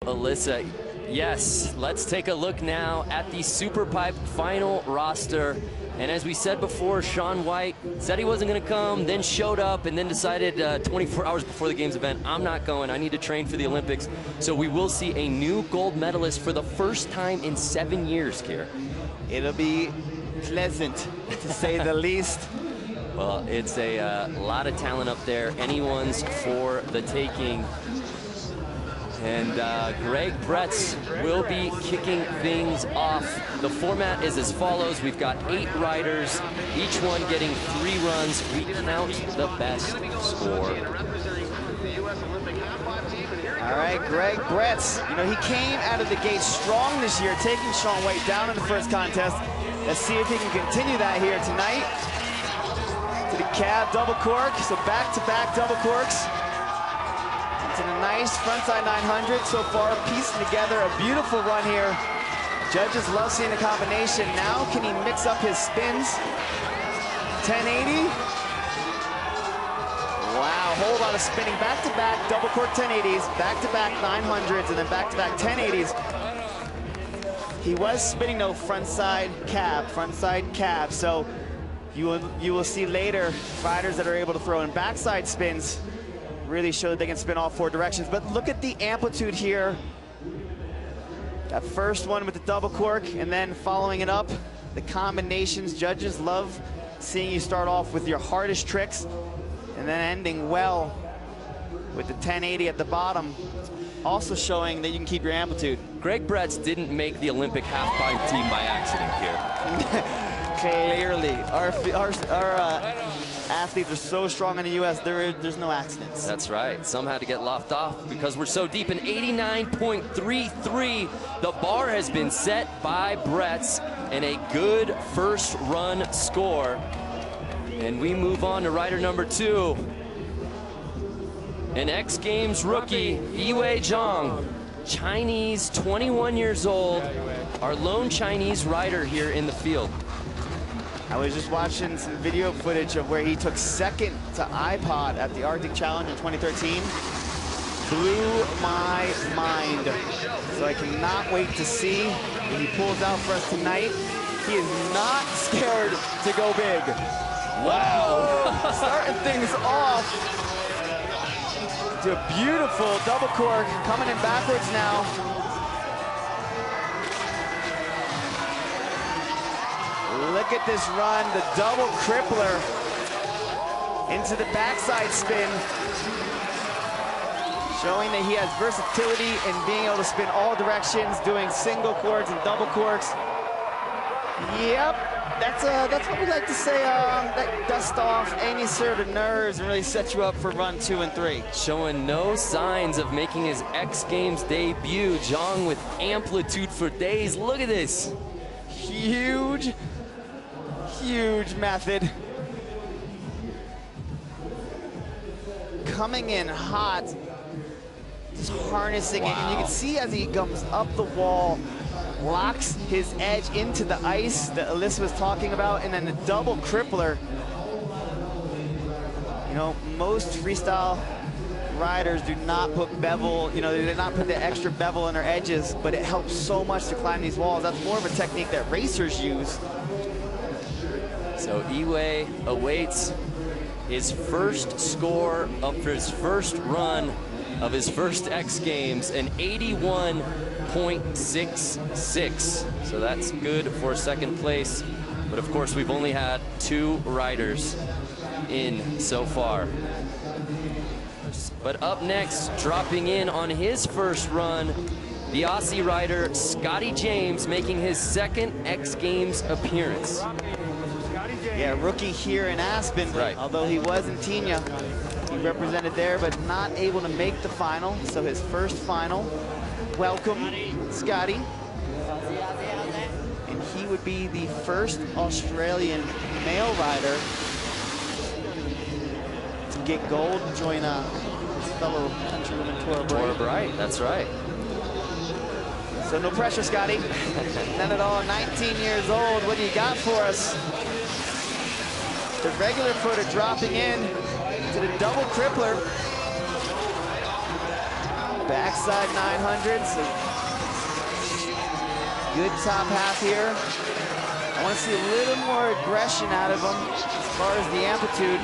Alyssa, yes, let's take a look now at the SuperPipe final roster. And as we said before, Shaun White said he wasn't going to come, then showed up, and then decided 24 hours before the games event, I'm not going, I need to train for the Olympics. So we will see a new gold medalist for the first time in 7 years, Kier. It'll be pleasant, to say the least. Well, it's a lot of talent up there. Anyone's for the taking. And Greg Bretz will be kicking things off. The format is as follows. We've got 8 riders, each one getting 3 runs. We count the best score. All right, Greg Bretz. You know, he came out of the gate strong this year, taking Shaun White down in the first contest. Let's see if he can continue that here tonight. To the cab double cork, so back-to-back double corks. It's a nice frontside 900 so far, piecing together a beautiful run here. Judges love seeing the combination. Now can he mix up his spins? 1080. Wow, whole lot of spinning. Back-to-back double cork 1080s, back-to-back 900s, and then back-to-back 1080s. He was spinning no frontside cab, so you will see later riders that are able to throw in backside spins really show that they can spin all 4 directions. But look at the amplitude here. That first one with the double cork and then following it up, the combinations. Judges love seeing you start off with your hardest tricks and then ending well with the 1080 at the bottom, also showing that you can keep your amplitude. Greg Bretz didn't make the Olympic half-pipe team by accident here. Clearly, our athletes are so strong in the U.S., there's no accidents. That's right. Some had to get left off because we're so deep in 89.33. The bar has been set by Bretz and a good first run score. And we move on to rider number 2. An X Games rookie, Yue Zhang. Chinese, 21 years old. Our lone Chinese rider here in the field. I was just watching some video footage of where he took second to iPod at the Arctic Challenge in 2013. Blew my mind. So I cannot wait to see when he pulls out for us tonight. He is not scared to go big. Wow. Starting things off to a beautiful double cork, coming in backwards now. Look at this run, the double crippler into the backside spin, showing that he has versatility in being able to spin all directions, doing single corks and double corks. Yep, that's what we like to say, that dust off any sort of nerves and really set you up for run 2 and 3. Showing no signs of making his X Games debut. Zhang with amplitude for days. Look at this. Huge method. Coming in hot, just harnessing it. And you can see as he comes up the wall, locks his edge into the ice that Alyssa was talking about, and then the double crippler. You know, most freestyle riders do not put bevel, you know, they did not put the extra bevel in their edges, but it helps so much to climb these walls. That's more of a technique that racers use. So Yue awaits his first score of his first run of his first X Games, an 81.66. So that's good for second place. But of course, we've only had 2 riders in so far. But up next, dropping in on his first run, the Aussie rider Scotty James, making his second X Games appearance. Yeah, rookie here in Aspen, right. Although he was in Tignes. He represented there, but not able to make the final. So his first final. Welcome, Scotty. And he would be the first Australian male rider to get gold and join his fellow countrywoman, Tora Bright. That's right. So no pressure, Scotty. None at all. 19 years old. What do you got for us? The regular footer dropping in to the double crippler. Backside 900, so good top half here. I want to see a little more aggression out of him as far as the amplitude.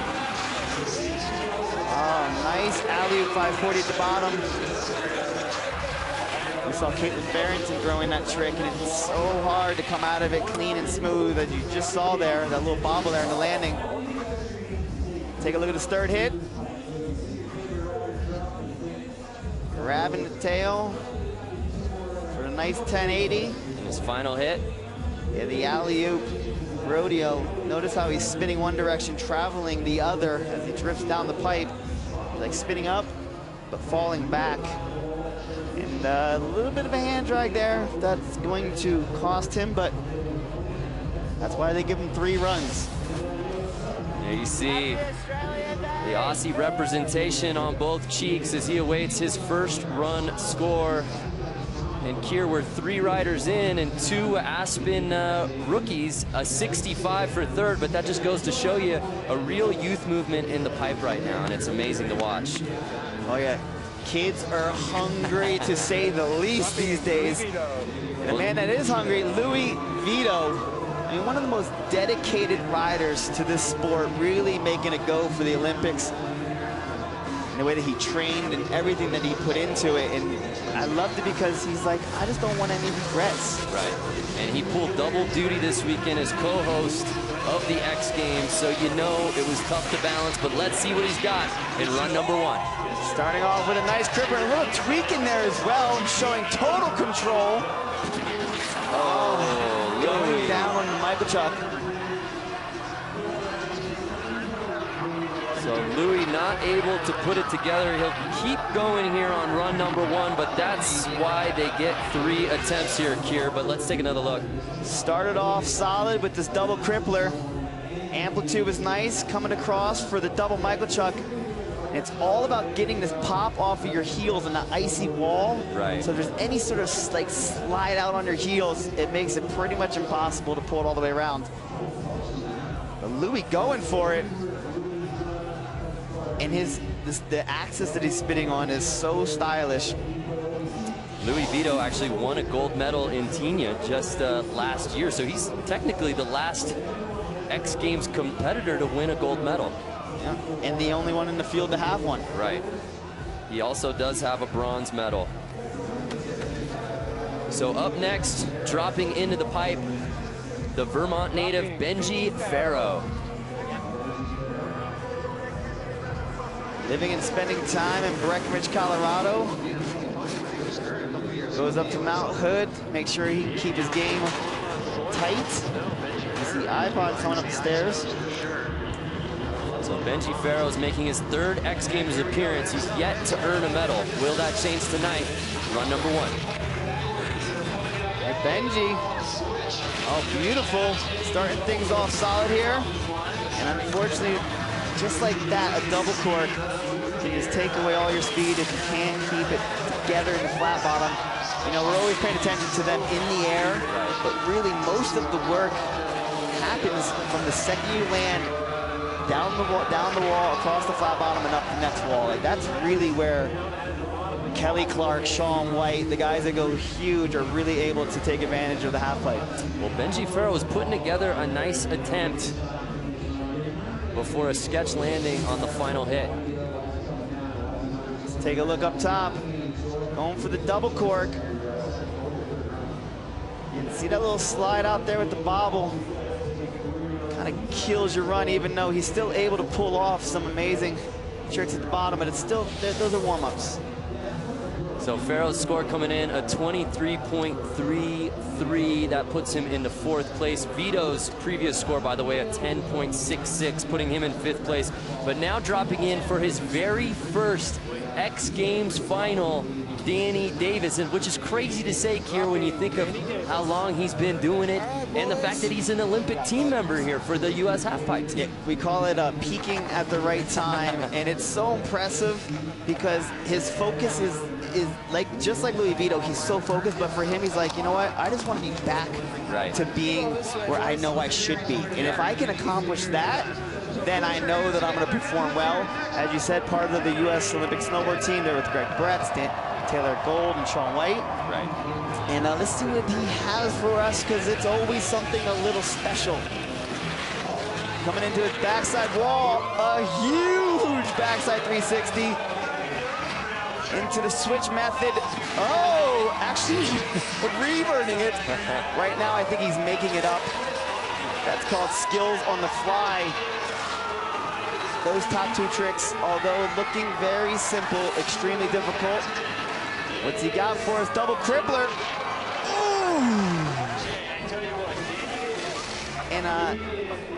Oh, nice alley-oop 540 at the bottom. We saw Caitlin Barrington throwing that trick, and it's so hard to come out of it clean and smooth, as you just saw there, that little bobble there in the landing. Take a look at his third hit. Grabbing the tail for a nice 1080. And his final hit. Yeah, the alley-oop rodeo. Notice how he's spinning one direction, traveling the other as he drifts down the pipe. Like spinning up, but falling back. And a little bit of a hand drag there. That's going to cost him, but that's why they give him 3 runs. There you see the Aussie representation on both cheeks as he awaits his first run score. And Kier, we're 3 riders in and 2 Aspen rookies, a 65 for third, but that just goes to show you a real youth movement in the pipe right now, and it's amazing to watch. Oh yeah, kids are hungry to say the least these days. And a man that is hungry, Louis Vito. I mean, one of the most dedicated riders to this sport, really making a go for the Olympics. And the way that he trained and everything that he put into it. And I loved it because he's like, I just don't want any regrets. Right. And he pulled double duty this weekend as co-host of the X Games, so you know it was tough to balance, but let's see what he's got in run number 1. Starting off with a nice cripper, a little tweak in there as well, showing total control. Oh, going down on Michael Chuck. So Louis not able to put it together. He'll keep going here on run number 1, but that's why they get 3 attempts here, Kier. But let's take another look. Started off solid with this double crippler. Amplitude was nice, coming across for the double Michael Chuck. And it's all about getting this pop off of your heels on the icy wall. Right. So if there's any sort of like slide out on your heels, it makes it pretty much impossible to pull it all the way around. But Louis going for it. And the axis that he's spinning on is so stylish. Louis Vito actually won a gold medal in Tignes just last year, so he's technically the last X Games competitor to win a gold medal. Yeah, and the only one in the field to have one. Right. He also does have a bronze medal. So up next, dropping into the pipe, the Vermont native Benji Farrow. Living and spending time in Breckenridge, Colorado. Goes up to Mount Hood, make sure he can keep his game tight. You see iPod coming up the stairs. So Benji Farrow is making his 3rd X Games appearance. He's yet to earn a medal. Will that change tonight? Run number 1. And Benji, oh, beautiful. Starting things off solid here. And unfortunately, just like that, a double cork can just take away all your speed if you can't keep it together in the flat bottom. You know, we're always paying attention to them in the air, but really most of the work happens from the second you land down the wall, across the flat bottom, and up the next wall. Like, that's really where Kelly Clark, Sean White, the guys that go huge are really able to take advantage of the half pipe. Well, Benji Farrow is putting together a nice attempt before a sketch landing on the final hit. Let's take a look up top. Going for the double cork. You can see that little slide out there with the bobble. Kind of kills your run, even though he's still able to pull off some amazing tricks at the bottom, but it's still, those are warm-ups. So Farrow's score coming in a 23.33. That puts him into 4th place. Vito's previous score, by the way, a 10.66, putting him in 5th place. But now dropping in for his very first X Games final, Danny Davis, which is crazy to say, Kier, when you think of how long he's been doing it and the fact that he's an Olympic team member here for the U.S. halfpipe team. Yeah, we call it peaking at the right time, and it's so impressive because his focus is like, just like Louis Vito, he's so focused, but for him, he's like, you know what, I just want to be back to being where I know I should be. And if I can accomplish that, then I know that I'm going to perform well. As you said, part of the U.S. Olympic snowboard team there with Greg Bretz, Taylor Gold and Sean White. Right. And let's see what he has for us, because it's always something a little special. Coming into his backside wall, a huge backside 360. Into the switch method. Oh, actually reverting it. Right now, I think he's making it up. That's called skills on the fly. Those top two tricks, although looking very simple, extremely difficult. What's he got for us? Double crippler. Ooh. And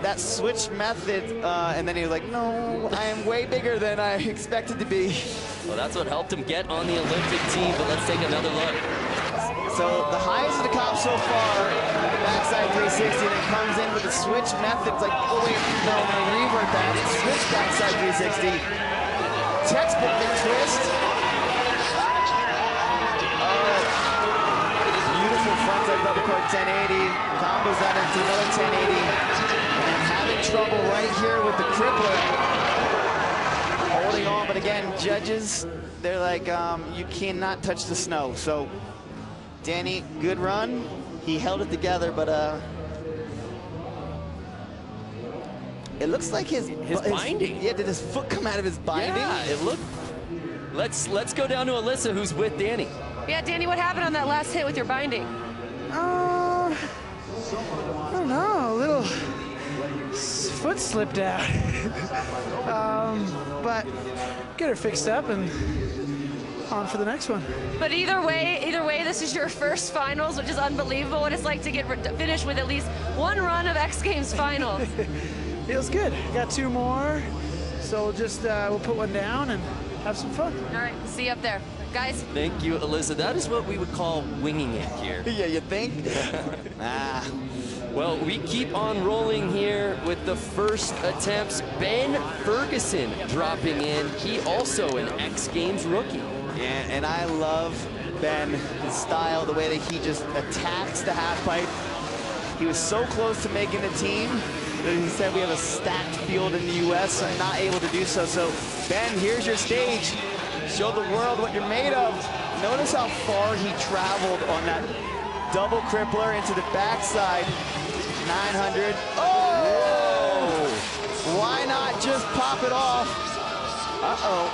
that switch method, and then he was like, no, I am way bigger than I expected to be. Well, that's what helped him get on the Olympic team, but let's take another look. So the highest of the comp so far, backside 360, and it comes in with the switch method. It's like, oh wait, no, I'm gonna revert that. Switch backside 360. Textbook big twist. Beautiful frontside double cork 1080. Combos that into another 1080. And having trouble right here with the crippler. Holding on, but again, judges, they're like, you cannot touch the snow. So Danny, good run. He held it together, but it looks like his binding. Yeah, did his foot come out of his binding? Yeah, it looked. Let's go down to Alyssa, who's with Danny. Yeah, Danny, what happened on that last hit with your binding? I don't know, a little foot slipped out. But get her fixed up and on for the next one. But either way, this is your first finals, which is unbelievable. What it's like to get finished with at least one run of X Games finals. Feels good. Got two more, so we'll just we'll put one down and have some fun. All right, see you up there, guys. Thank you, Alyssa. That is what we would call winging it here. Yeah, you think? Well, we keep on rolling here with the first attempts. Ben Ferguson dropping in. He also an X Games rookie. Yeah, and I love Ben, his style, the way that he just attacks the half pipe. He was so close to making the team that he said we have a stacked field in the U.S. and not able to do so. So, Ben, here's your stage. Show the world what you're made of. Notice how far he traveled on that double crippler into the backside. 900. Oh! Whoa. Why not just pop it off? Uh-oh.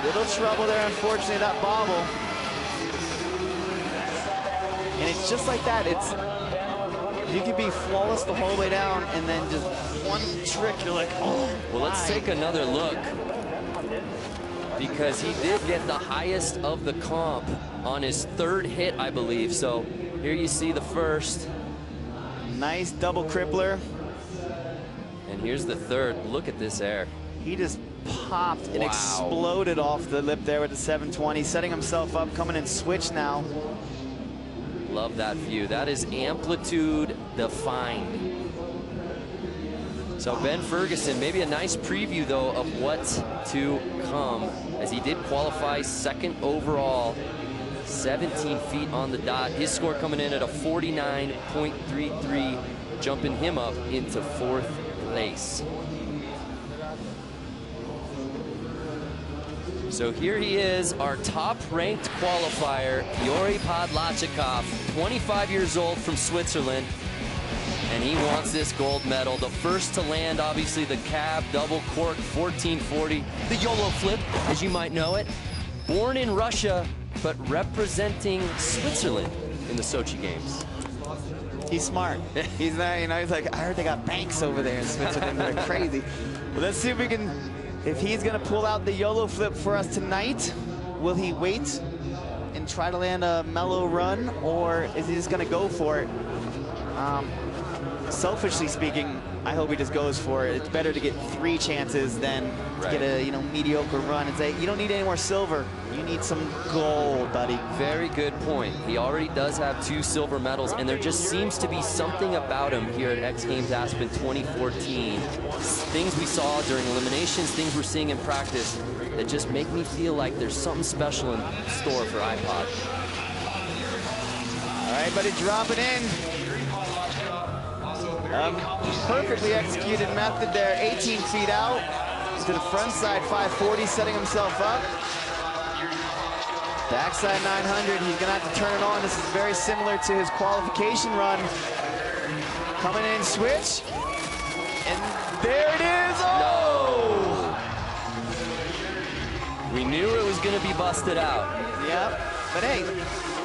Little trouble there, unfortunately, that bobble. And it's just like that. You can be flawless the whole way down, and then just one trick, you're like, oh. Well, let's take another look, because he did get the highest of the comp on his third hit, I believe. So here you see the first. Nice double crippler. And here's the third. Look at this air. He just popped and exploded off the lip there with the 720, setting himself up, coming in switch now. Love that view. That is amplitude defined. So Ben Ferguson, maybe a nice preview though of what's to come, as he did qualify second overall, 17 feet on the dot. His score coming in at a 49.33, jumping him up into fourth place. So here he is, our top-ranked qualifier, Yuri Podlachikov, 25 years old from Switzerland, and he wants this gold medal. The first to land, obviously, the cab double cork 1440, the YOLO flip, as you might know it. Born in Russia, but representing Switzerland in the Sochi Games. He's smart. He's there, you know, he's like, I heard they got banks over there in Switzerland. They're crazy. Well, let's see if we can. If he's gonna pull out the YOLO flip for us tonight, will he wait and try to land a mellow run, or is he just gonna go for it? Selfishly speaking, I hope he just goes for it. It's better to get 3 chances than to get a mediocre run and say, you don't need any more silver. You need some gold, buddy. Very good point. He already does have 2 silver medals, and there just seems to be something about him here at X Games Aspen 2014. Things we saw during eliminations, things we're seeing in practice that just make me feel like there's something special in store for iPod. All right, buddy, drop it in. Perfectly executed method there, 18 feet out to the front side, 540, setting himself up. Backside 900, he's gonna have to turn it on. This is very similar to his qualification run. Coming in switch, and there it is. Oh! No! We knew it was gonna be busted out. Yep, but hey,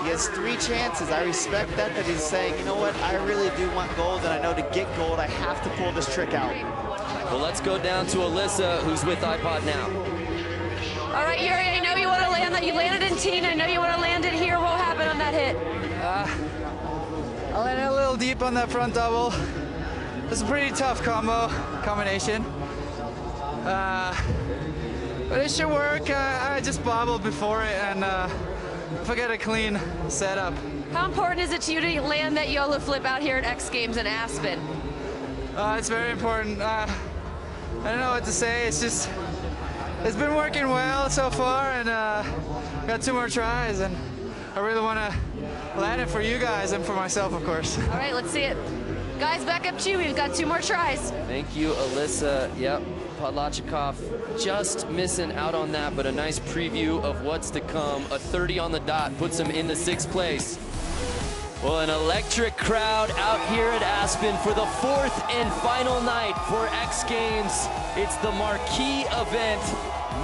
he has 3 chances. I respect that he's saying, you know what, I really do want gold, and I know to get gold, I have to pull this trick out. Well, let's go down to Alyssa, who's with iPod now. All right, Yuri, I know you want to land that. You landed in teen. I know you want to land it here. What happened on that hit? I landed a little deep on that front double. It's a pretty tough combination. But it should work. I just bobbled before it and forget a clean setup. How important is it to you to land that YOLO flip out here at X Games in Aspen? It's very important. I don't know what to say. It's just, it's been working well so far, and got 2 more tries, and I really want to land it for you guys and for myself, of course. All right, let's see it. Guys, back up to you. We've got 2 more tries. Thank you, Alyssa. Yep, Podlachikov just missing out on that, but a nice preview of what's to come. A 30 on the dot puts him in the 6th place. Well, an electric crowd out here at Aspen for the 4th and final night for X Games. It's the marquee event,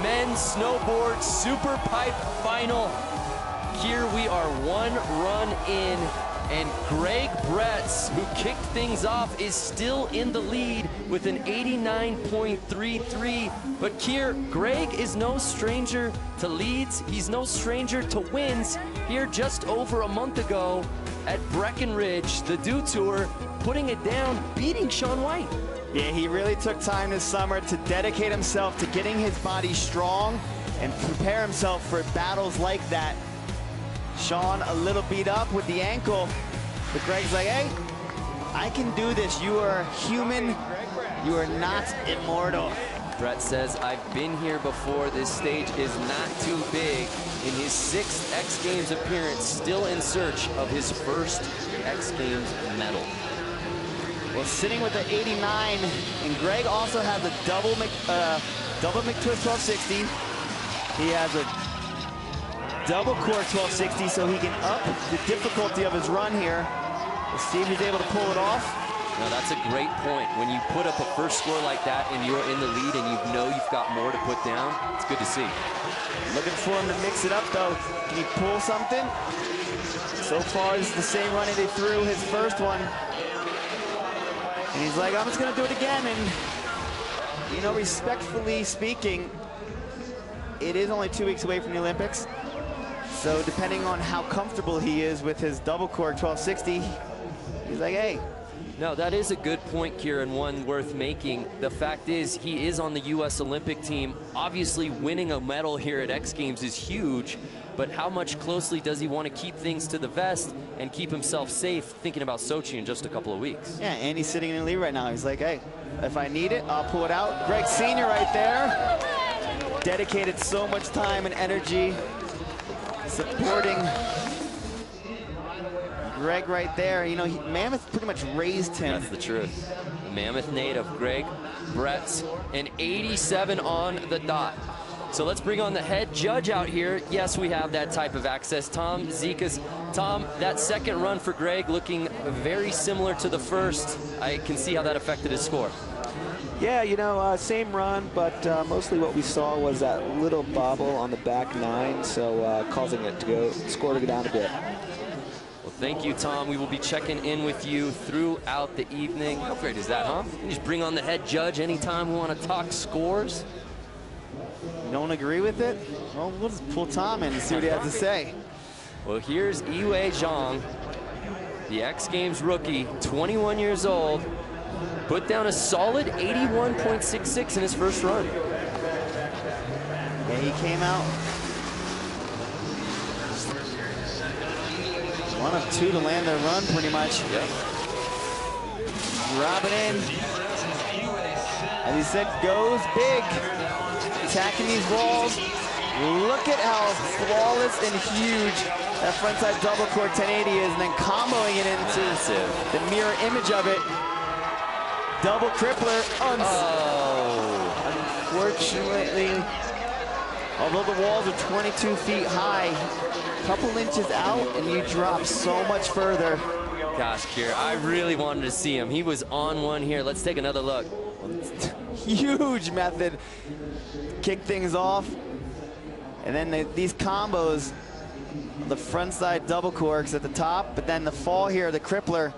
men's snowboard SuperPipe final. Here we are 1 run in, and Greg Bretz, who kicked things off, is still in the lead with an 89.33. But here, Greg is no stranger to leads. He's no stranger to wins. Here just over a month ago at Breckenridge, the Dew Tour, putting it down, beating Shaun White. Yeah, he really took time this summer to dedicate himself to getting his body strong and prepare himself for battles like that. Shaun a little beat up with the ankle, but Greg's like, hey, I can do this. You are human. You are not immortal. Brett says, I've been here before. This stage is not too big. In his 6th X Games appearance, still in search of his first X Games medal. Well, sitting with the 89, and Greg also has a double McTwist 1260. He has a double core 1260, so he can up the difficulty of his run here. We'll see if he's able to pull it off. No, that's a great point. When you put up a first score like that and you're in the lead and you know you've got more to put down, it's good to see. Looking for him to mix it up, though. Can he pull something? So far, this is the same run he threw his first one. And he's like, I'm just going to do it again. And, you know, respectfully speaking, it is only 2 weeks away from the Olympics. So depending on how comfortable he is with his double core 1260, he's like, hey. No, that is a good point, Kieran, one worth making. The fact is, he is on the U.S. Olympic team. Obviously, winning a medal here at X Games is huge, but how much closely does he want to keep things to the vest and keep himself safe, thinking about Sochi in just a couple of weeks? Yeah, and he's sitting in the lead right now. He's like, hey, if I need it, I'll pull it out. Greg Sr. right there. Dedicated so much time and energy supporting Greg right there. You know, Mammoth pretty much raised him. That's the truth. Mammoth native Greg Bretz, an 87 on the dot. So let's bring on the head judge out here. Yes, we have that type of access. Tom Zikas. Tom, that 2nd run for Greg looking very similar to the first. I can see how that affected his score. Yeah, you know, same run, but mostly what we saw was that little bobble on the back 9, so causing it to go, score to go down a bit. Well, thank you, Tom. We will be checking in with you throughout the evening. How great is that, huh? You can just bring on the head judge anytime we want to talk scores. You don't agree with it? Well, we'll just pull Tom in and see what he has to say. Well, here's Yiwei Zhang, the X Games rookie, 21 years old, put down a solid 81.66 in his first run. Yeah, he came out 1 of 2 to land their run, pretty much. Yep. Dropping in. As he said, goes big. Attacking these walls. Look at how flawless and huge that frontside double core 1080 is, and then comboing it into the mirror image of it. Double crippler. Unfortunately, Although the walls are 22 feet high, a couple inches out and you drop so much further. Gosh, Kier, I really wanted to see him. He was on one here. Let's take another look. Huge method. Kick things off. And then these combos, the front side double corks at the top, but then the fall here, the crippler,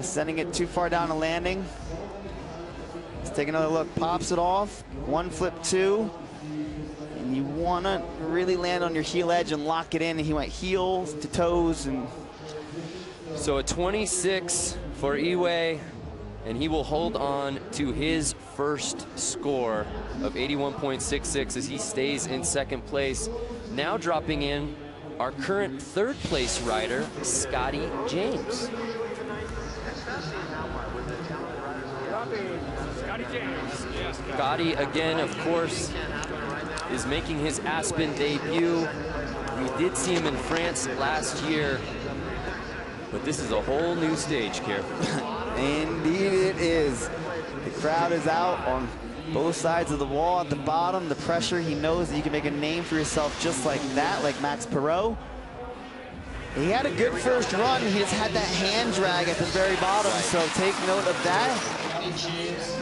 sending it too far down to landing. Let's take another look. Pops it off. One flip, two. And you want to really land on your heel edge and lock it in. And he went heels to toes. And so a 26 for Iwe, and he will hold on to his first score of 81.66 as he stays in second place. Now dropping in our current third place rider, Scotty James. Scotty, again, of course, is making his Aspen debut. We did see him in France last year, but this is a whole new stage, Kier. Indeed it is. The crowd is out on both sides of the wall at the bottom. The pressure, he knows that you can make a name for yourself just like that, like Max Perot. He had a good first run. He just had that hand drag at the very bottom, so take note of that.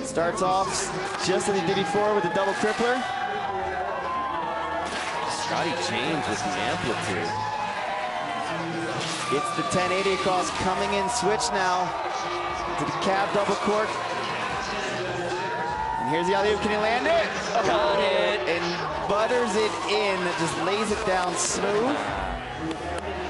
Starts off just as he did before with the double crippler. Scotty James with the amplitude. It's the 1080 across, coming in switch now to the cab double cork. And here's the alley-oop. Can he land it? Got it. And butters it in, just lays it down smooth.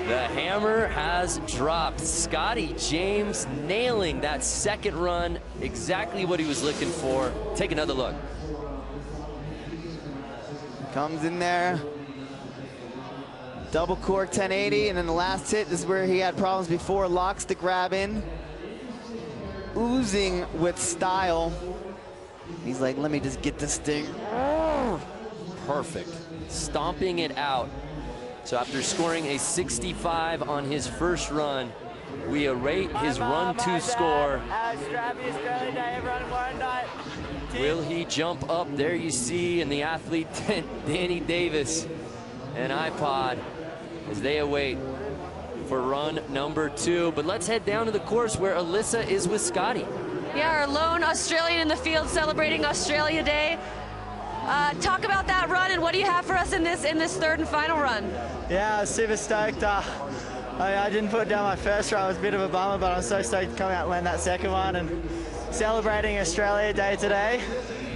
The hammer has dropped. Scotty James nailing that second run, exactly what he was looking for. Take another look. Comes in there. Double cork 1080, and then the last hit, this is where he had problems before, locks the grab in. Oozing with style. He's like, let me just get this thing. Perfect. Stomping it out. So after scoring a 65 on his first run, we await his run two score. Will he jump up? There you see in the athlete tent, Danny Davis and iPod as they await for run number two. But let's head down to the course where Alyssa is with Scotty. Yeah, our lone Australian in the field celebrating Australia Day. Talk about that run and what do you have for us in this third and final run? Yeah, I was super stoked. I didn't put down my first run. It was a bit of a bummer, but I'm so stoked to come out and land that second one and celebrating Australia Day today.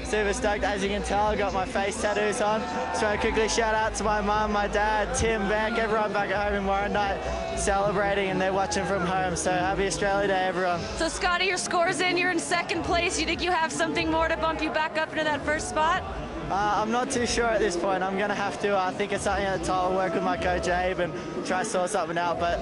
Super stoked. As you can tell, I got my face tattoos on. Just want to quickly shout out to my mum, my dad, Tim, Beck, everyone back at home in Warrandyte celebrating, and they're watching from home. So happy Australia Day, everyone. So Scotty, your score's in. You're in second place. You think you have something more to bump you back up into that first spot? I'm not too sure at this point. I'm going to have to think of something at the top. I'll work with my coach Abe and try to sort something out. But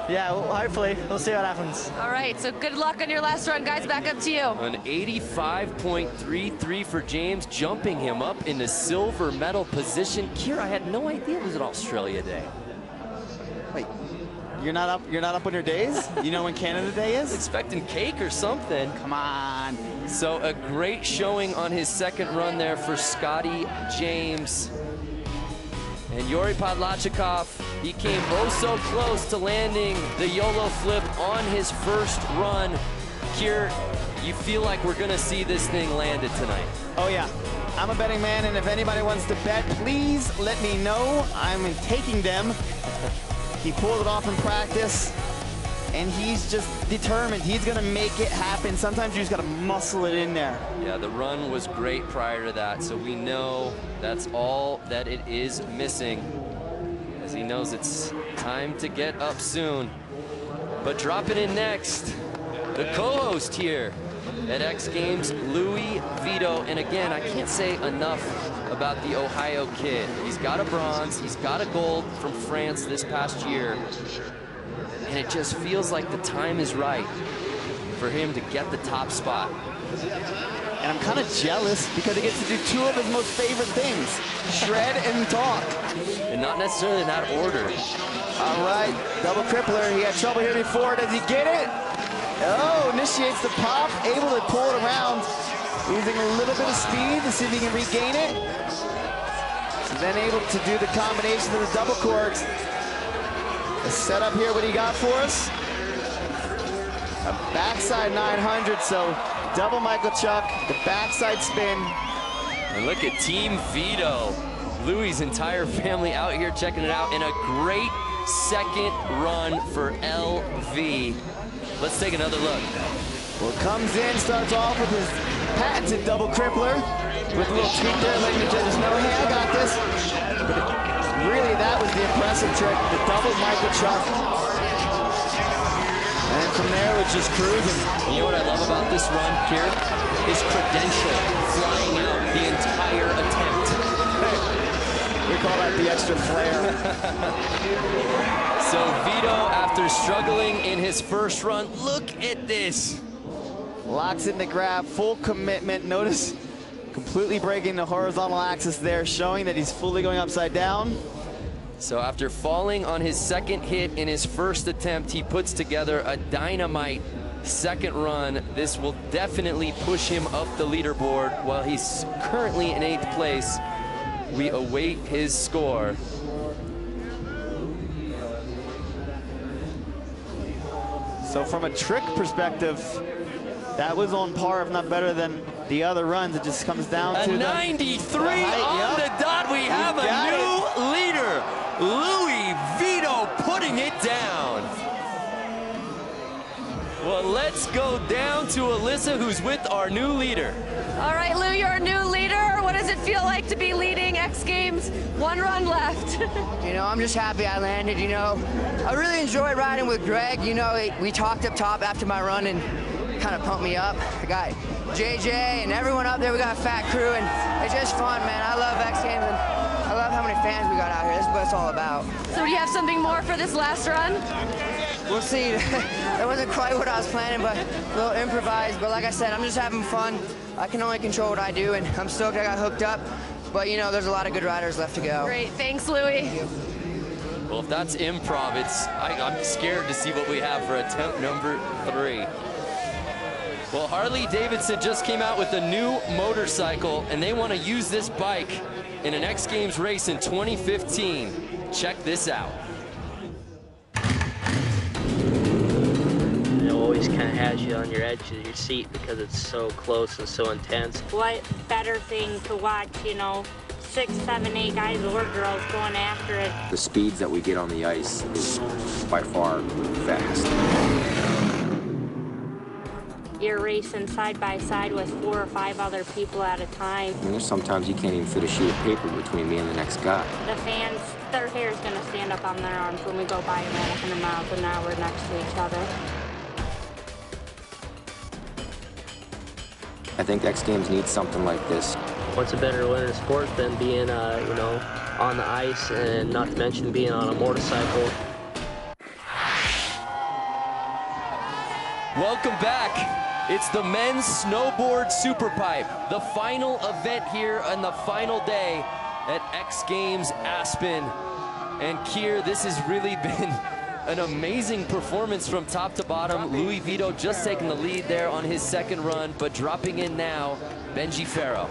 yeah, hopefully we'll see what happens. All right, so good luck on your last run, guys. Back up to you. An 85.33 for James, jumping him up into silver medal position. Kier, I had no idea it was an Australia Day. Wait, you're not up on your days? You know when Canada Day is? Expecting cake or something. Come on. So a great showing on his second run there for Scotty James. And Yuri Podlachikov, he came oh so close to landing the YOLO flip on his first run. Kier, you feel like we're gonna see this thing landed tonight? Oh yeah, I'm a betting man, and if anybody wants to bet, please let me know. I'm taking them. He pulled it off in practice, and he's just determined. He's gonna make it happen. Sometimes you just gotta muscle it in there. Yeah, the run was great prior to that, so we know that's all that it is missing, as he knows it's time to get up soon. But dropping in next, the co-host here at X Games, Louis Vito. And again, I can't say enough about the Ohio kid. He's got a bronze, he's got a gold from France this past year. And it just feels like the time is right for him to get the top spot. And I'm kind of jealous because he gets to do two of his most favorite things, shred and talk. And not necessarily in that order. All right, double crippler. He had trouble here before. Does he get it? Oh, initiates the pop, able to pull it around. Using a little bit of speed to see if he can regain it. then able to do the combination of the double cork. The setup here, what do you got for us? A backside 900, so double Michael Chuck, the backside spin. And look at Team Vito. Louis' entire family out here checking it out, and a great second run for LV. Let's take another look. Well, comes in, starts off with his patented double crippler with a little tweak there, letting the judges know, hey, I got this. But really, that was the impressive trick, the double Michael Chuck. And from there, it's just cruising. You know what I love about this run here? His credential flying out the entire attempt. We call that the extra flair. So Vito, after struggling in his first run, look at this. Locks in the grab, full commitment. Notice completely breaking the horizontal axis there, showing that he's fully going upside down. So after falling on his second hit in his first attempt, he puts together a dynamite second run. This will definitely push him up the leaderboard. While he's currently in 8th place, we await his score. So from a trick perspective, that was on par, if not better than the other runs. It just comes down to 93 on the dot. We have a new leader. Louis Vito putting it down. Well, let's go down to Alyssa, who's with our new leader. All right, Lou, you're a new leader. What does it feel like to be leading X Games? 1 run left. You know, I'm just happy I landed, you know. I really enjoyed riding with Greg. You know, we talked up top after my run and kind of pumped me up. I got JJ and everyone up there. We got a fat crew, and it's just fun, man. I love X Games, and I love how many fans we got out here. This is what it's all about. So do you have something more for this last run? We'll see. That wasn't quite what I was planning, but a little improvised. But like I said, I'm just having fun. I can only control what I do, and I'm stoked I got hooked up. But, you know, there's a lot of good riders left to go. Great. Thanks, Louis. Well, if that's improv, I'm scared to see what we have for attempt number 3. Well, Harley Davidson just came out with a new motorcycle, and they want to use this bike in an X Games race in 2015. Check this out. It always kind of has you on your edge of your seat because it's so close and so intense. What better thing to watch, you know, 6, 7, 8 guys or girls going after it. The speeds that we get on the ice is by far fast. You're racing side by side with 4 or 5 other people at a time. I mean, sometimes you can't even fit a sheet of paper between me and the next guy. The fans, their hair is going to stand up on their arms when we go by them at 100 miles an hour next to each other. I think X Games needs something like this. What's a better way in sport than being, you know, on the ice, and not to mention being on a motorcycle. Welcome back. It's the men's snowboard SuperPipe, the final event here on the final day at X Games Aspen. And Kier, this has really been an amazing performance from top to bottom. Louis Vito just taking the lead there on his second run, but dropping in now, Benji Farrow.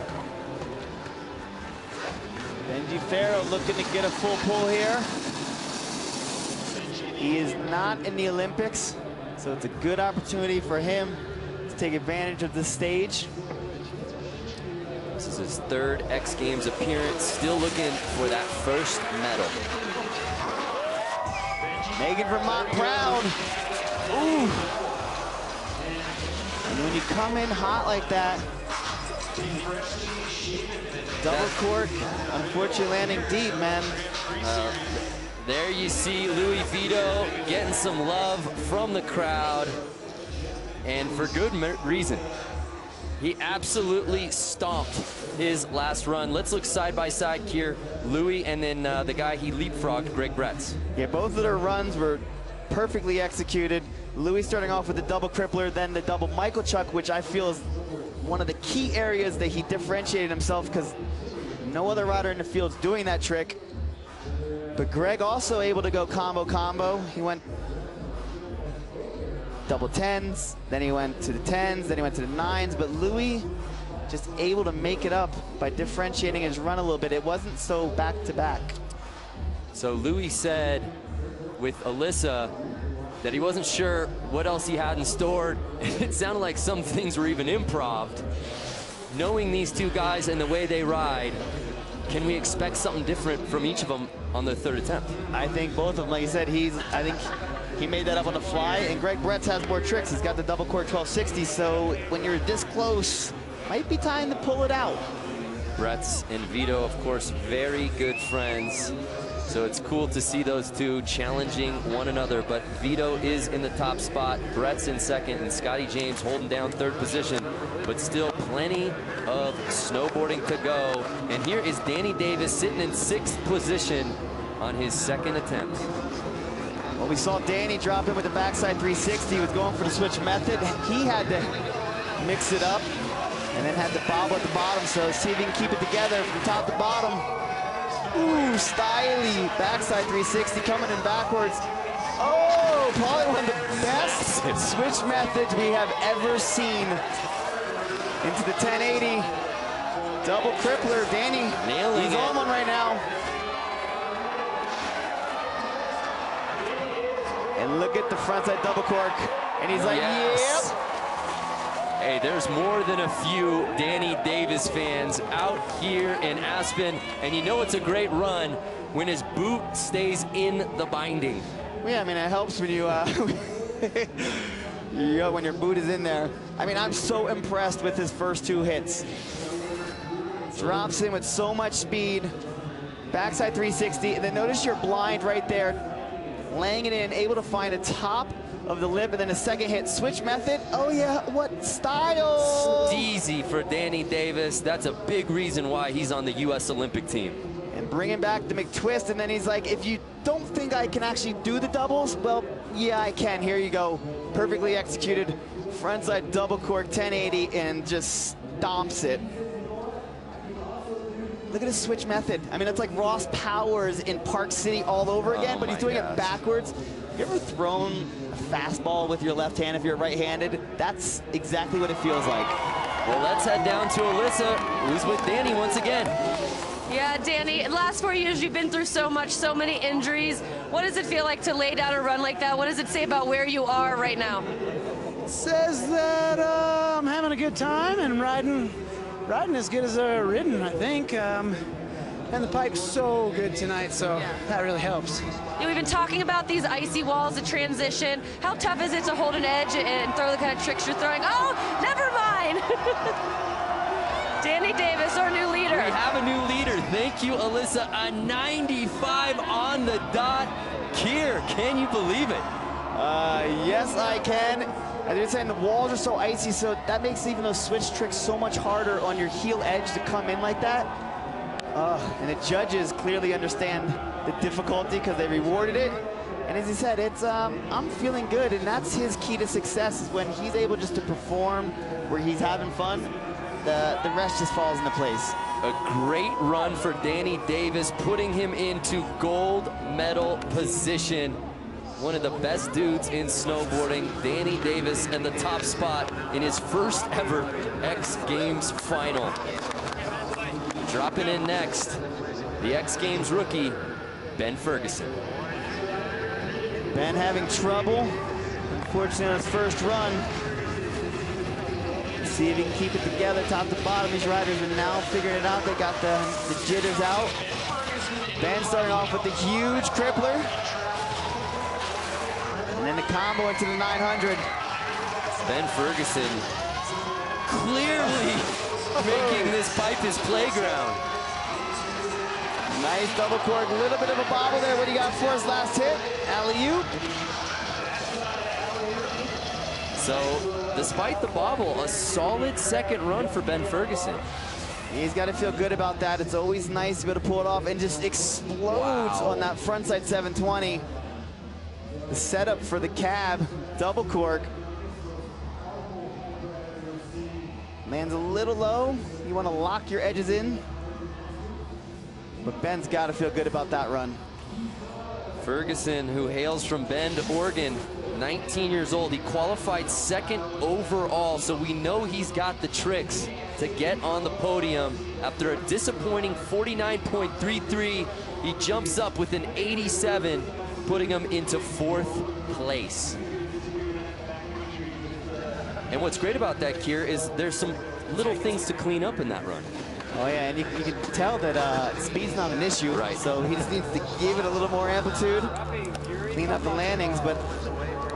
Benji Farrow looking to get a full pull here. He is not in the Olympics, so it's a good opportunity for him to take advantage of this stage. This is his 3rd X Games appearance, still looking for that first medal. Megan Vermont proud. Ooh. And when you come in hot like that, double cork, unfortunately landing deep, man. There you see Louis Vito getting some love from the crowd, and for good reason. He absolutely stomped his last run. Let's look side by side here. Louis and then the guy he leapfrogged, Greg Bretz. Yeah, both of their runs were perfectly executed. Louis starting off with the double crippler, then the double Michael Chuck, which I feel is one of the key areas that he differentiated himself, because no other rider in the field is doing that trick. But Greg also able to go combo. He went double 10s, then he went to the 10s, then he went to the 9s. But Louis just able to make it up by differentiating his run a little bit. It wasn't so back-to-back. So Louis said with Alyssa that he wasn't sure what else he had in store. It sounded like some things were even improv. Knowing these two guys and the way they ride, can we expect something different from each of them on their third attempt? I think both of them, like you said, I think he made that up on the fly, and Greg Bretz has more tricks. He's got the double cork 1260, so when you're this close, might be time to pull it out. Bretz and Vito, of course, very good friends. So it's cool to see those two challenging one another, but Vito is in the top spot, Brett's in second, and Scotty James holding down third position, but still plenty of snowboarding to go. And here is Danny Davis sitting in sixth position on his second attempt. Well, we saw Danny drop in with the backside 360. He was going for the switch method. He had to mix it up and then had the bobble at the bottom. So see if he can keep it together from top to bottom. Ooh, styly backside 360 coming in backwards. Oh, probably one of the best switch methods we have ever seen. Into the 1080. Double crippler, Danny. Nailing He's it. on one right now. And look at the frontside double cork. And he's like, Yes. yep. Hey, there's more than a few Danny Davis fans out here in Aspen, and you know it's a great run when his boot stays in the binding. Yeah, I mean, it helps when you, when your boot is in there. I mean, I'm so impressed with his first two hits. Drops in with so much speed, backside 360, and then notice your blind right there, laying it in, able to find a top of the lip, and then a second hit switch method. Oh yeah, what style! Easy for Danny Davis. That's a big reason why he's on the U.S. Olympic team. And bringing back the McTwist, and then he's like, if you don't think I can actually do the doubles, well, yeah, I can. Here you go. Perfectly executed frontside double cork 1080 and just stomps it. Look at his switch method. I mean, it's like Ross Powers in Park City all over again, but he's doing it backwards. You ever thrown a fastball with your left hand if you're right-handed? That's exactly what it feels like. Well, let's head down to Alyssa, who's with Danny once again. Yeah, Danny, last 4 years you've been through so much, so many injuries. What does it feel like to lay down a run like that? What does it say about where you are right now? It says that I'm having a good time and riding as good as I've ridden, I think. And the pipe's so good tonight, so that really helps. Yeah, we've been talking about these icy walls, the transition. How tough is it to hold an edge and throw the kind of tricks you're throwing? Oh, never mind. Danny Davis, our new leader. We have a new leader. Thank you, Alyssa. A 95 on the dot. Kier, can you believe it? Yes, I can. As you're saying, the walls are so icy, so that makes even those switch tricks so much harder on your heel edge to come in like that. And the judges clearly understand the difficulty because they rewarded it. And as he said, it's I'm feeling good, and that's his key to success, is when he's able just to perform where he's having fun, the rest just falls into place. A great run for Danny Davis, putting him into gold medal position. One of the best dudes in snowboarding, Danny Davis, and the top spot in his first ever X Games final. Dropping in next, the X Games rookie, Ben Ferguson. Ben having trouble, unfortunately, on his first run. See if he can keep it together top to bottom. These riders are now figuring it out. They got the jitters out. Ben starting off with the huge crippler. And then the combo into the 900. Ben Ferguson clearly making this pipe his playground. Nice double cork, a little bit of a bobble there. What do you got for his last hit? Alley-oop. So, despite the bobble, a solid second run for Ben Ferguson. He's got to feel good about that. It's always nice to be able to pull it off, and just explodes on that frontside 720. The setup for the cab, double cork. Lands a little low. You want to lock your edges in. But Ben's got to feel good about that run. Ferguson, who hails from Bend, Oregon, 19 years old. He qualified second overall, so we know he's got the tricks to get on the podium. After a disappointing 49.33, he jumps up with an 87, putting him into 4th place. And what's great about that, Kier, is there's some little things to clean up in that run. Oh yeah, and you can tell that speed's not an issue. Right. So he just needs to give it a little more amplitude, clean up the landings. But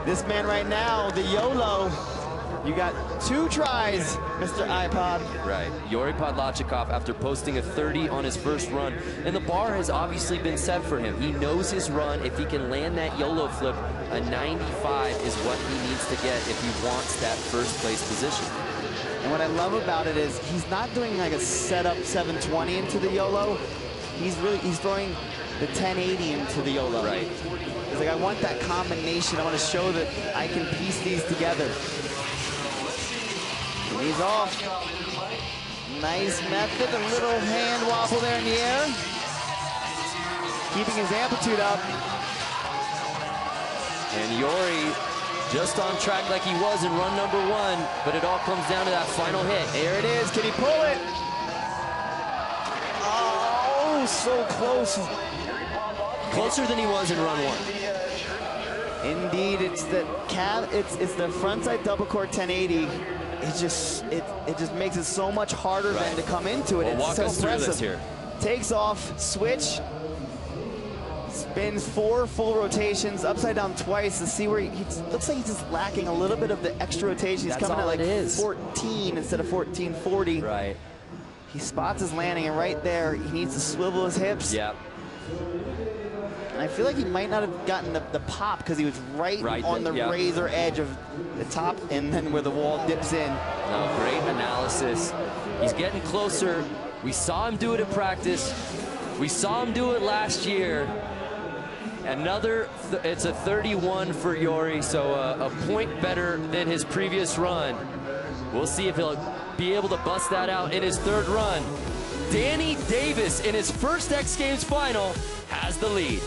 this man right now, the YOLO, you got 2 tries, Mr. iPod. Right, Yuri Podlachikov, after posting a 30 on his first run. And the bar has obviously been set for him. He knows his run. If he can land that YOLO flip, a 95 is what he needs to get if he wants that first place position. And what I love about it is he's not doing like a setup 720 into the YOLO. He's throwing the 1080 into the YOLO. Right. He's like, I want that combination. I want to show that I can piece these together. And he's off. Nice method, a little hand wobble there in the air. Keeping his amplitude up. And Yuri just on track like he was in run number 1, but it all comes down to that final hit. There it is, can he pull it? Oh, so close. Closer than he was in run 1. Indeed, it's the cab, it's the frontside double core 1080. It just makes it so much harder then to come into it. Well, it's walk so us through impressive. this here. Takes off, switch, spins 4 full rotations, upside down twice to see where he looks like he's just lacking a little bit of the extra rotation. He's coming at like 14 instead of 1440. Right. He spots his landing, and right there, he needs to swivel his hips. Yep. And I feel like he might not have gotten the pop because he was right on the razor edge of the top and then where the wall dips in. No, great analysis. He's getting closer. We saw him do it at practice. We saw him do it last year. It's a 31 for Yuri, so a point better than his previous run. We'll see if he'll be able to bust that out in his 3rd run. Danny Davis, in his first X Games final, has the lead.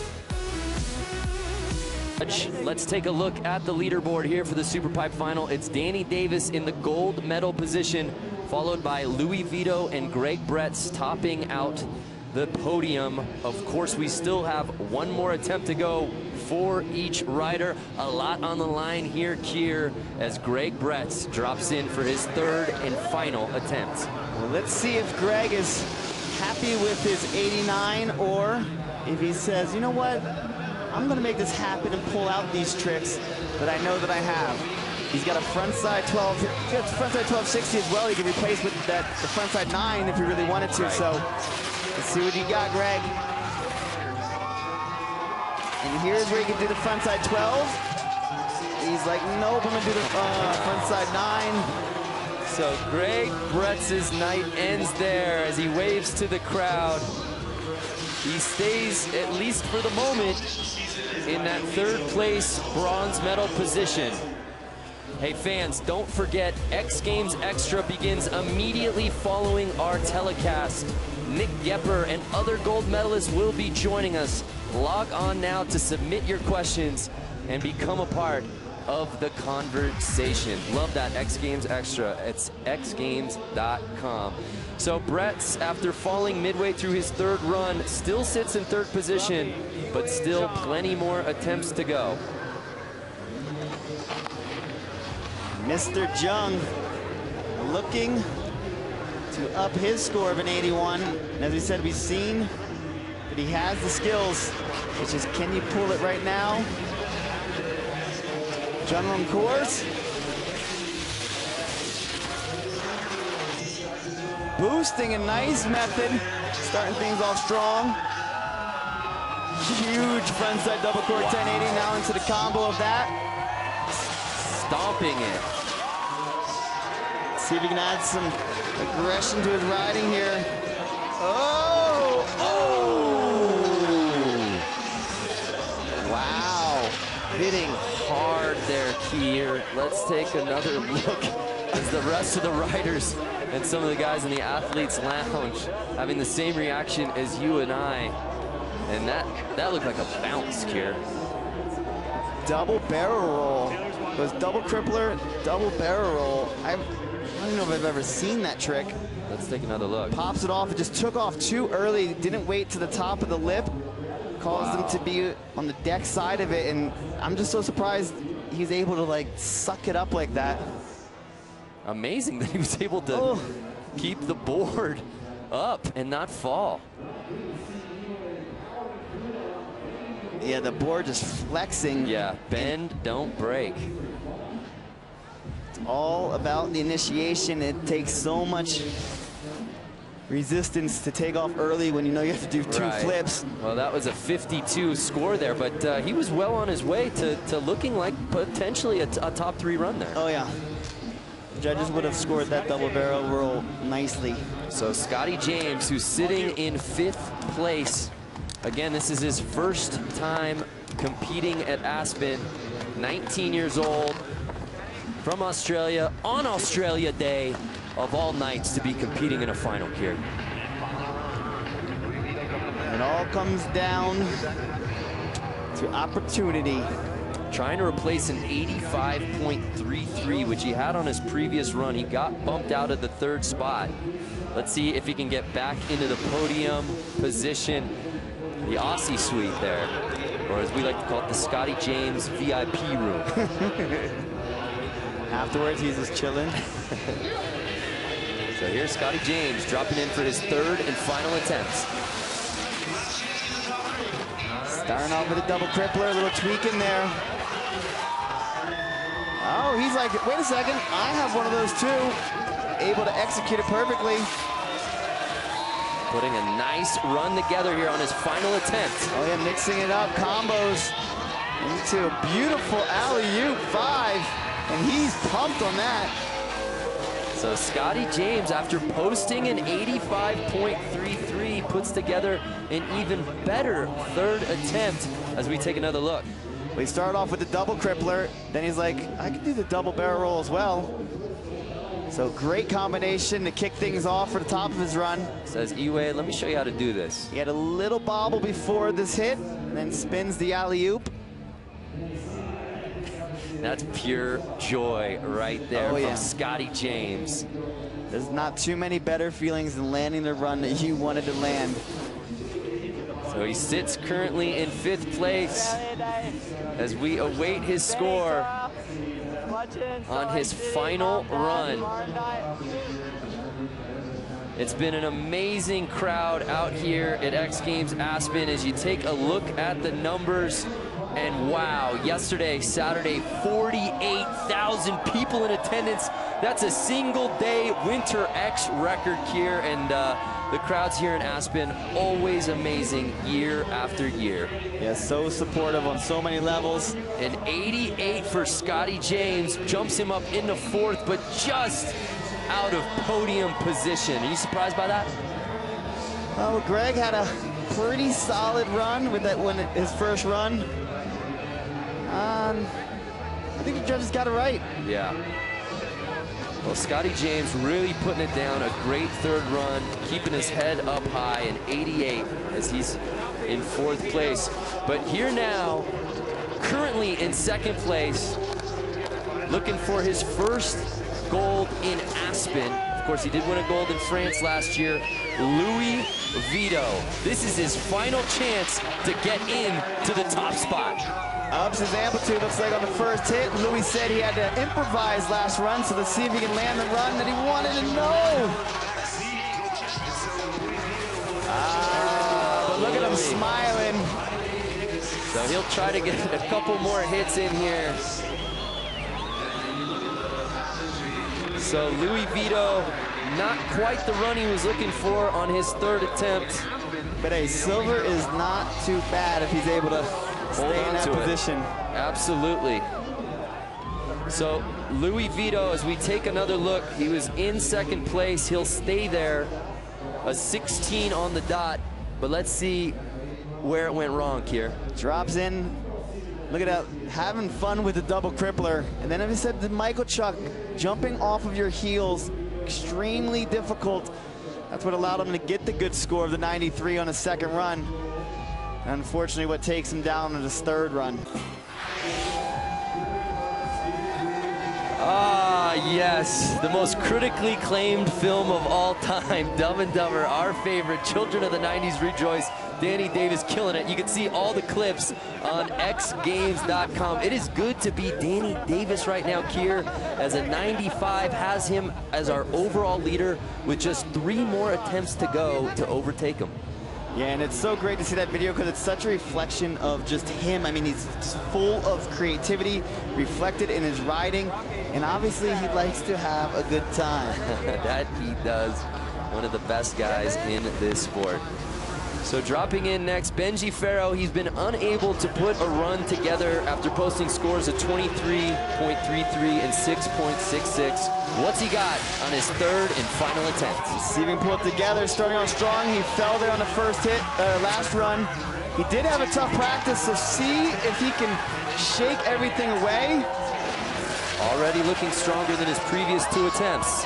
Let's take a look at the leaderboard here for the SuperPipe final. It's Danny Davis in the gold medal position, followed by Louis Vito and Greg Bretz topping out the podium. Of course, we still have one more attempt to go for each rider. A lot on the line here, Kier, as Greg Bretz drops in for his 3rd and final attempt. Well, let's see if Greg is happy with his 89 or if he says, you know what, I'm going to make this happen and pull out these tricks that I know that I have. He's got a frontside 12, he's got frontside 1260 as well. He can replace with the frontside 9 if he really wanted to. Right. So let's see what you got, Greg. And here's where he can do the frontside 12. He's like, nope, I'm going to do the frontside 9. So Greg Bretz's night ends there as he waves to the crowd. He stays, at least for the moment, in that 3rd place bronze medal position. Hey fans, don't forget, X Games Extra begins immediately following our telecast. Nick Yepper and other gold medalists will be joining us. Log on now to submit your questions and become a part of the conversation. Love that, X Games Extra. It's xgames.com. So Bretz, after falling midway through his 3rd run, still sits in 3rd position, but still plenty more attempts to go. Mr. Jung looking to up his score of an 81. And as we said, we've seen that he has the skills. It's just, can you pull it right now? Jung course. Boosting a nice method, starting things off strong. Huge frontside double core 1080 now into the combo of that. Stomping it. See if he can add some aggression to his riding here. Oh! Oh! Wow. Hitting hard there, Kier. Let's take another look as the rest of the riders and some of the guys in the athletes lounge having the same reaction as you and I. And that looked like a bounce, Kier. double barrel roll. It was double crippler, double barrel roll. I don't know if I've ever seen that trick. Let's take another look. Pops it off. It just took off too early. Didn't wait to the top of the lip. Caused him to be on the deck side of it. And I'm just so surprised he's able to like suck it up like that. Amazing that he was able to keep the board up and not fall. Yeah, the board just flexing. Yeah, bend, don't break. It's all about the initiation. It takes so much resistance to take off early when you know you have to do two flips. Well, that was a 52 score there, but he was well on his way to looking like potentially a top 3 run there. Oh, yeah. The judges would have scored that double barrel roll nicely. So Scotty James, who's sitting in 5th place. Again, this is his first time competing at Aspen. 19 years old, from Australia, on Australia Day, of all nights to be competing in a final here. It all comes down to opportunity. Trying to replace an 85.33, which he had on his previous run. He got bumped out of the 3rd spot. Let's see if he can get back into the podium position. The Aussie suite there, or as we like to call it, the Scotty James VIP room. Afterwards, he's just chilling. So here's Scotty James dropping in for his 3rd and final attempt. Starting off with a double crippler, a little tweak in there. Oh, he's like, wait a second, I have one of those too. Able to execute it perfectly. Putting a nice run together here on his final attempt. Oh yeah, mixing it up, combos into a beautiful alley-oop 5, and he's pumped on that. So Scotty James, after posting an 85.33, puts together an even better 3rd attempt as we take another look. We start off with the double crippler, then he's like, I can do the double barrel roll as well. So great combination to kick things off for the top of his run. Says Iwe, let me show you how to do this. He had a little bobble before this hit, and then spins the alley-oop. That's pure joy right there from Scotty James. There's not too many better feelings than landing the run that you wanted to land. So he sits currently in 5th place as we await his score on his final run. It's been an amazing crowd out here at X Games Aspen as you take a look at the numbers. And wow, yesterday, Saturday, 48,000 people in attendance. That's a single day Winter X record here. And the crowds here in Aspen, always amazing year after year. Yeah, so supportive on so many levels. An 88 for Scotty James, jumps him up into 4th, but just out of podium position. Are you surprised by that? Well, Greg had a pretty solid run with that one, his first run. I think the judges got it right. Yeah. Well, Scotty James really putting it down. A great 3rd run, keeping his head up high, an 88 as he's in 4th place. But here now, currently in 2nd place, looking for his first gold in Aspen. Of course, he did win a gold in France last year. Louis Vito. This is his final chance to get in to the top spot. Ups his amplitude, looks like on the first hit. Louis said he had to improvise last run, so let's see if he can land the run that he wanted to know. But look at him smiling. So he'll try to get a couple more hits in here. So Louis Vito, not quite the run he was looking for on his 3rd attempt. But hey, silver is not too bad if he's able to stay in that position. Absolutely. So Louis Vito, as we take another look, he was in 2nd place. He'll stay there. A 16 on the dot. But let's see where it went wrong here. Drops in. Look at that, having fun with the double crippler. And then as I said, the Michael Chuck, jumping off of your heels, extremely difficult. That's what allowed him to get the good score of the 93 on his 2nd run. And unfortunately, what takes him down on his 3rd run. Yes, the most critically acclaimed film of all time, Dumb and Dumber, our favorite. Children of the 90s rejoice. Danny Davis killing it. You can see all the clips on xgames.com. It is good to be Danny Davis right now, Kier, as a 95 has him as our overall leader with just 3 more attempts to go to overtake him. Yeah, and it's so great to see that video because it's such a reflection of just him. I mean, he's just full of creativity, reflected in his riding, and obviously he likes to have a good time. That he does. One of the best guys in this sport. So dropping in next, Benji Farrow. He's been unable to put a run together after posting scores of 23.33 and 6.66. What's he got on his 3rd and final attempt? See him pull it together, starting on strong. He fell there on the first hit, last run. He did have a tough practice, so see if he can shake everything away. Already looking stronger than his previous 2 attempts.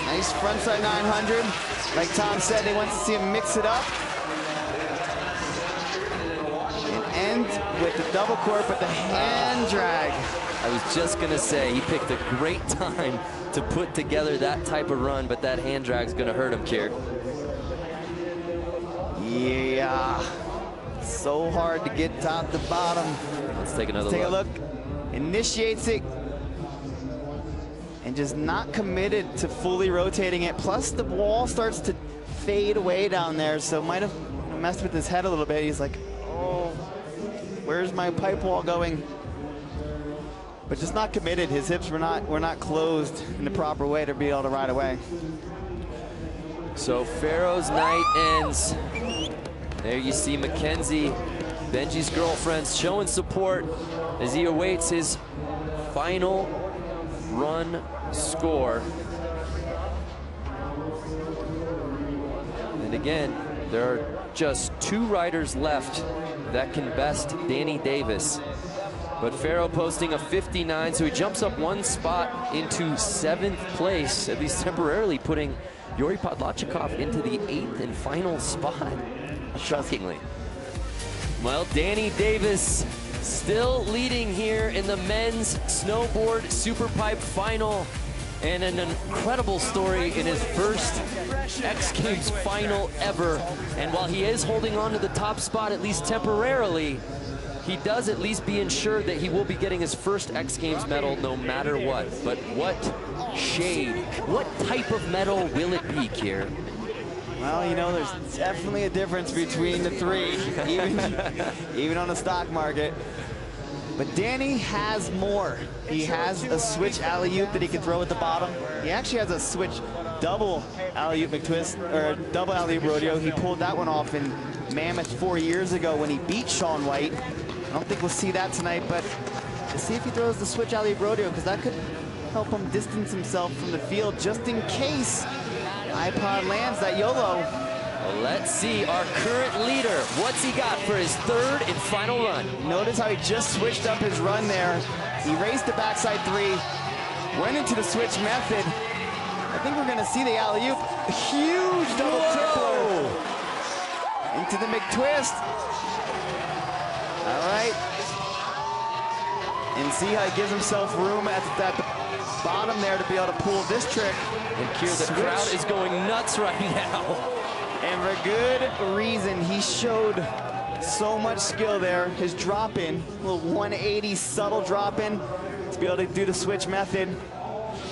Nice frontside 900. Like Tom said, they want to see him mix it up. And end with the double cork, but the hand drag. I was just gonna say, he picked a great time to put together that type of run, but that hand drag's gonna hurt him, Kier. Yeah, so hard to get top to bottom. Let's take another look. Take a look. Initiates it, and just not committed to fully rotating it. Plus the wall starts to fade away down there, so might have messed with his head a little bit. He's like, oh, where's my pipe wall going? But just not committed. His hips were not closed in the proper way to be able to ride away. So Farrow's night ends. There you see Mackenzie, Benji's girlfriend, showing support as he awaits his final run score. And again, there are just 2 riders left that can best Danny Davis. But Farrow posting a 59, so he jumps up 1 spot into 7th place, at least temporarily putting Yuri Podlachikov into the 8th and final spot, shockingly. Well, Danny Davis still leading here in the men's snowboard SuperPipe final, and an incredible story in his first X Games final ever. And while he is holding on to the top spot, at least temporarily, he does at least be ensured that he will be getting his first X Games medal no matter what. But what shade, what type of medal will it be, Kier? Well, you know, there's definitely a difference between the 3, even on the stock market. But Danny has more. He has a switch alley-oop that he can throw at the bottom. He actually has a switch double alley-oop McTwist, or double alley-oop rodeo. He pulled that one off in Mammoth 4 years ago when he beat Shaun White. I don't think we'll see that tonight, but let's see if he throws the switch alley-oop rodeo, because that could help him distance himself from the field just in case iPod lands that YOLO. Well, let's see our current leader. What's he got for his 3rd and final run? Notice how he just switched up his run there. He raced the backside 3, went into the switch method. I think we're gonna see the alley-oop. Huge double tripler into the McTwist. All right. And see how he gives himself room at the bottom there to be able to pull this trick. And Kier, the crowd is going nuts right now. And for good reason. He showed so much skill there. His drop-in, a little 180 subtle drop-in to be able to do the switch method.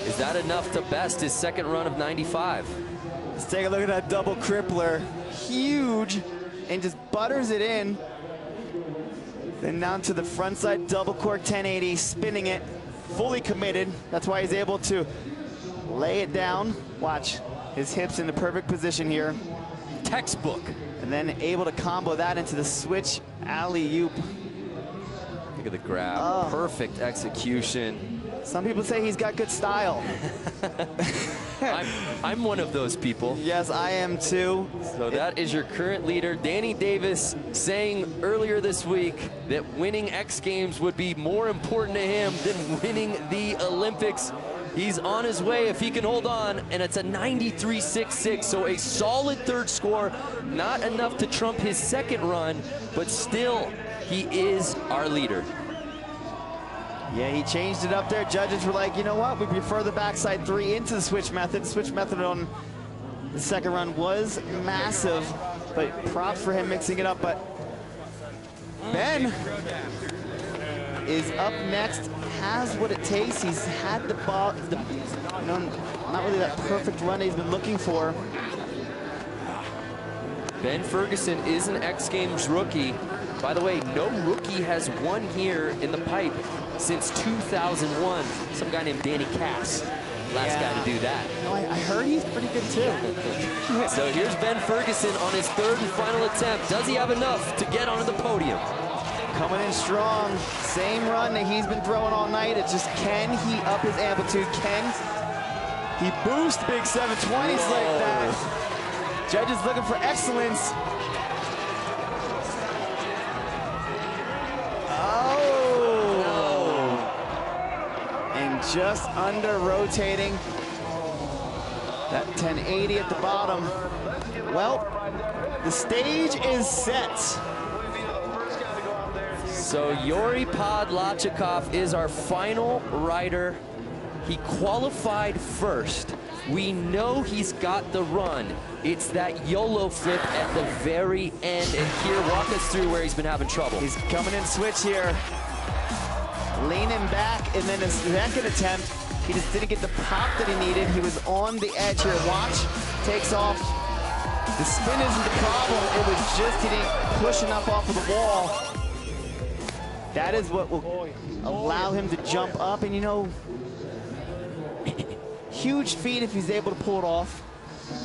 Is that enough to best his 2nd run of 95? Let's take a look at that double crippler. Huge, and just butters it in. Then down to the frontside double cork 1080, spinning it, fully committed. That's why he's able to lay it down. Watch, his hips in the perfect position here. Textbook. And then able to combo that into the switch alley-oop. Look at the grab, perfect execution. Some people say he's got good style. I'm one of those people. Yes, I am too. So that is your current leader, Danny Davis, saying earlier this week that winning X Games would be more important to him than winning the Olympics. He's on his way if he can hold on, and it's a 93.66, so a solid 3rd score. Not enough to trump his 2nd run, but still, he is our leader. Yeah, he changed it up there. Judges were like, you know what? We prefer the backside 3 into the switch method. Switch method on the second run was massive, but props for him mixing it up. But Ben is up next, has what it takes. He's had the ball, you know, not really that perfect run he's been looking for. Ben Ferguson is an X Games rookie. By the way, no rookie has won here in the pipe since 2001. Some guy named Danny Cass, last guy to do that. No, I heard he's pretty good too. So here's Ben Ferguson on his third and final attempt. Does he have enough to get onto the podium? Coming in strong, same run that he's been throwing all night. It's just, can he up his amplitude? Can he boost big 720s like that? Judges looking for excellence. And just under rotating that 1080 at the bottom. Well, the stage is set. So Yuri Podlachikov is our final rider. He qualified first. We know he's got the run. It's that YOLO flip at the very end. And here, walk us through where he's been having trouble. He's coming in switch here. Leaning back, and then his second attempt, he just didn't get the pop that he needed. He was on the edge here. Watch, takes off. The spin isn't the problem. It was just he didn't push enough off of the wall. That is what will allow him to jump up, and you know, huge feat if he's able to pull it off.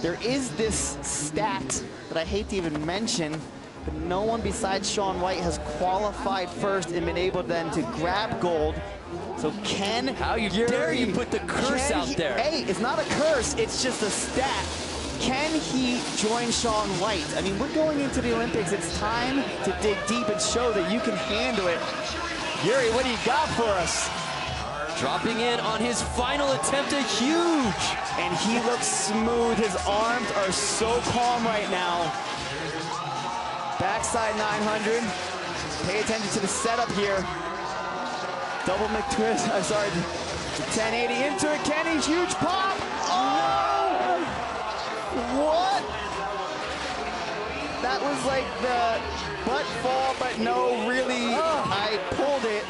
There is this stat that I hate to even mention, but no one besides Shaun White has qualified first and been able then to grab gold. So can How you dare you put the curse out there? Hey, it's not a curse, it's just a stat. Can he join Shaun White? I mean, we're going into the Olympics. It's time to dig deep and show that you can handle it. Yuri, what do you got for us? Dropping in on his final attempt, a huge. And he looks smooth. His arms are so calm right now. Backside 900. Pay attention to the setup here. Double McTwist, I'm sorry. The 1080 into it, Kenny, huge pop. Oh! What? That was like the butt fall, but no, really, I pulled it.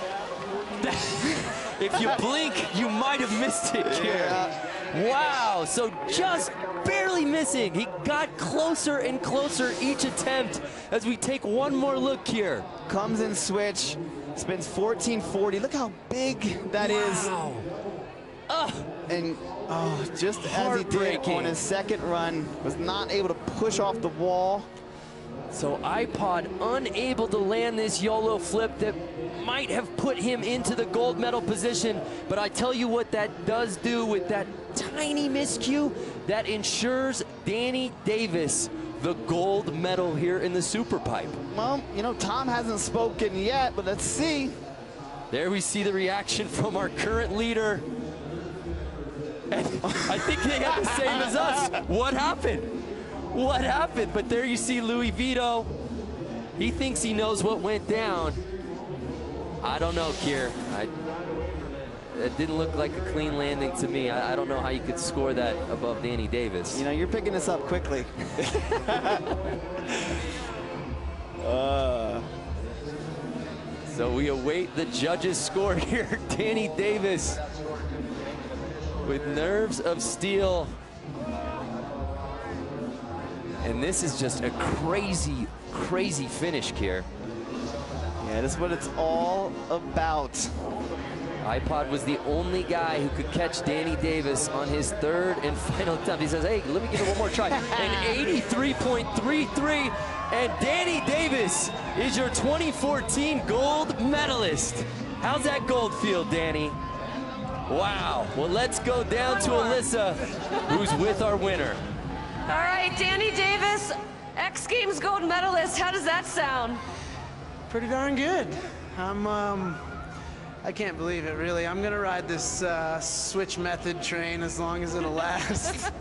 If you blink, you might have missed it here. Yeah. Wow, so just barely missing. He got closer and closer each attempt as we take one more look here. Comes in switch, spins 1440. Look how big that is. And just as he did on his second run, was not able to push off the wall. So iPod unable to land this YOLO flip that might have put him into the gold medal position. But I tell you what that does do with that tiny miscue, that ensures Danny Davis the gold medal here in the SuperPipe. Well, you know, Tom hasn't spoken yet, but let's see. There we see the reaction from our current leader. And I think they had the same as us. What happened? What happened? But there you see Louis Vito. He thinks he knows what went down. I don't know, Kier. It didn't look like a clean landing to me. I don't know how you could score that above Danny Davis. You know, you're picking this up quickly. So we await the judges' score here. Danny Davis with nerves of steel. And this is just a crazy, crazy finish, Kier. Yeah, that's what it's all about. iPod was the only guy who could catch Danny Davis on his third and final attempt. He says, hey, let me give it one more try. An 83.33, and Danny Davis is your 2014 gold medalist. How's that gold feel, Danny? Wow. Well, let's go down to Alyssa, who's with our winner. All right, Danny Davis, X Games gold medalist. How does that sound? Pretty darn good. I can't believe it, really. I'm gonna ride this switch method train as long as it'll last.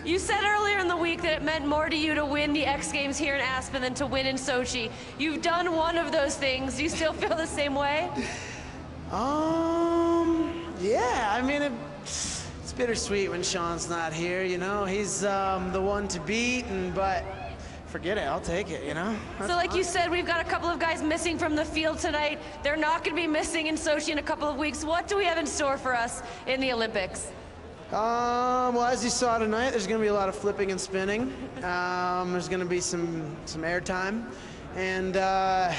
You said earlier in the week that it meant more to you to win the X Games here in Aspen than to win in Sochi. You've done one of those things. Do you still feel the same way? Yeah, I mean, it's bittersweet when Sean's not here, you know. He's the one to beat, but forget it, I'll take it, you know. So like you said, we've got a couple of guys missing from the field tonight. They're not going to be missing in Sochi in a couple of weeks. What do we have in store for us in the Olympics? Well, as you saw tonight, there's going to be a lot of flipping and spinning. There's going to be some air time. And, well,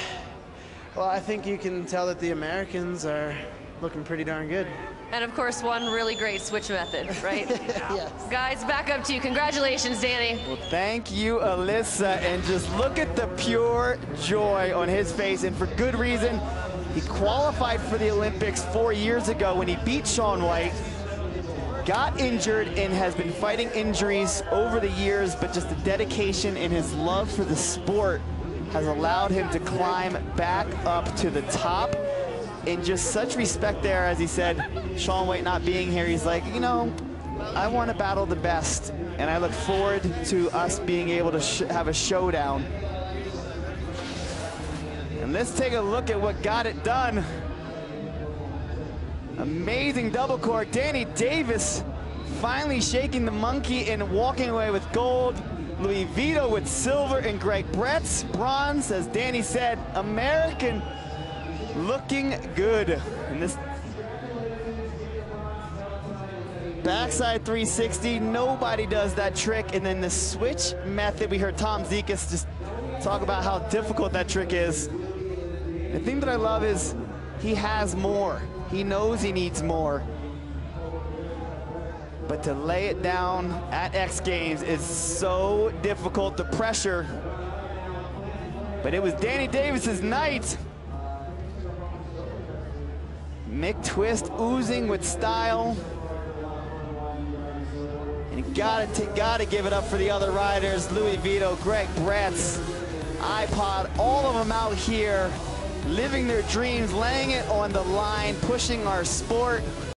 I think you can tell that the Americans are looking pretty darn good. And of course, one really great switch method, right? Yes. Guys, back up to you. Congratulations, Danny. Well, thank you, Alyssa. And just look at the pure joy on his face, and for good reason. He qualified for the Olympics 4 years ago when he beat Shaun White, got injured, and has been fighting injuries over the years, but just the dedication and his love for the sport has allowed him to climb back up to the top. And just such respect there, as he said, Shaun White not being here, he's like, you know, I want to battle the best, and I look forward to us being able to have a showdown. And let's take a look at what got it done. Amazing double cork. Danny Davis finally shaking the monkey and walking away with gold. Louis Vito with silver, and Greg Brett's bronze. As Danny said, American looking good. And this backside 360, nobody does that trick. And then the switch method, we heard Tom Zekas just talk about how difficult that trick is. The thing that I love is he has more. He knows he needs more. But to lay it down at X Games is so difficult, the pressure. But it was Danny Davis's night. Mick Twist oozing with style. And you gotta give it up for the other riders. Louis Vito, Greg Bretz, iPod, all of them out here living their dreams, laying it on the line, pushing our sport.